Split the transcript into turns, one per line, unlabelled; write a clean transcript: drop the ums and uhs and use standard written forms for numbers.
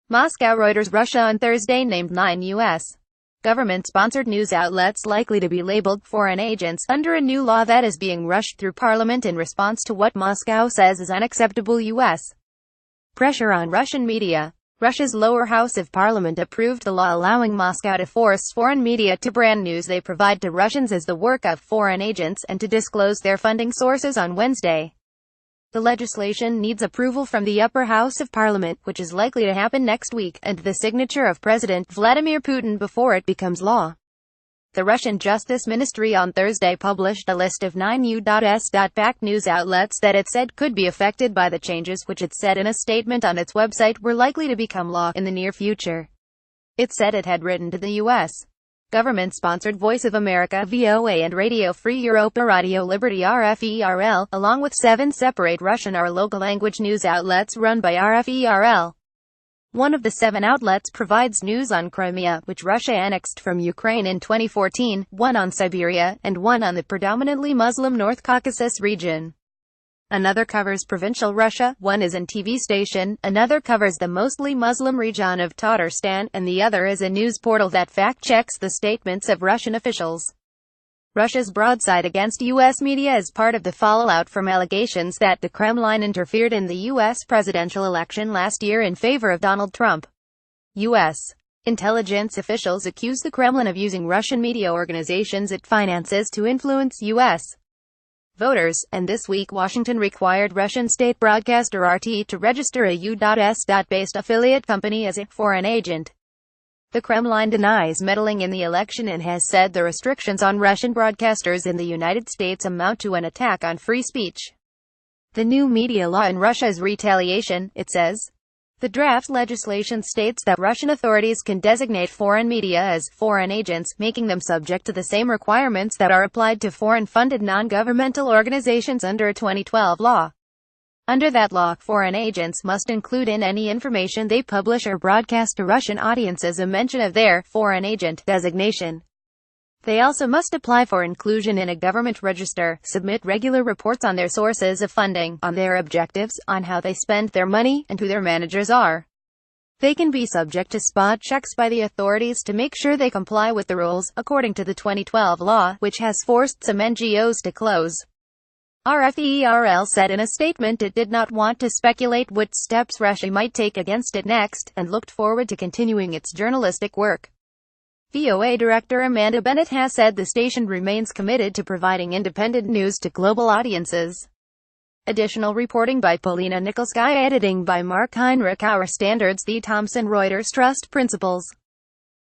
Moscow. Reuters. Russia on Thursday named 9 U.S. government-sponsored news outlets likely to be labeled foreign agents, under a new law that is being rushed through parliament in response to what Moscow says is unacceptable U.S. pressure on Russian media. Russia's lower house of parliament approved the law allowing Moscow to force foreign media to brand news they provide to Russians as the work of foreign agents, and to disclose their funding sources on Wednesday. The legislation needs approval from the upper house of parliament, which is likely to happen next week, and the signature of President Vladimir Putin before it becomes law. The Russian Justice Ministry on Thursday published a list of 9 U.S.-backed news outlets that it said could be affected by the changes, which it said in a statement on its website were likely to become law in the near future. It said it had written to the U.S. government-sponsored Voice of America (VOA) and Radio Free Europe, Radio Liberty (RFE/RL), along with 7 separate Russian or local language news outlets run by RFE/RL. One of the 7 outlets provides news on Crimea, which Russia annexed from Ukraine in 2014, one on Siberia, and one on the predominantly Muslim North Caucasus region. Another covers provincial Russia, one is an TV station, another covers the mostly Muslim region of Tatarstan, and the other is a news portal that fact-checks the statements of Russian officials. Russia's broadside against U.S. media is part of the fallout from allegations that the Kremlin interfered in the U.S. presidential election last year in favor of Donald Trump. U.S. intelligence officials accuse the Kremlin of using Russian media organizations it finances to influence U.S. voters, and this week Washington required Russian state broadcaster RT to register a U.S.-based affiliate company as a foreign agent. The Kremlin denies meddling in the election and has said the restrictions on Russian broadcasters in the United States amount to an attack on free speech. The new media law in Russia is retaliation, it says. The draft legislation states that Russian authorities can designate foreign media as foreign agents, making them subject to the same requirements that are applied to foreign-funded non-governmental organizations under a 2012 law. Under that law, foreign agents must include in any information they publish or broadcast to Russian audiences a mention of their foreign agent designation. They also must apply for inclusion in a government register, submit regular reports on their sources of funding, on their objectives, on how they spend their money, and who their managers are. They can be subject to spot checks by the authorities to make sure they comply with the rules, according to the 2012 law, which has forced some NGOs to close. RFE/RL said in a statement it did not want to speculate what steps Russia might take against it next, and looked forward to continuing its journalistic work. VOA Director Amanda Bennett has said the station remains committed to providing independent news to global audiences. Additional reporting by Polina Nikolskaya, editing by Mark Heinrich. Our standards. The Thomson Reuters Trust Principles.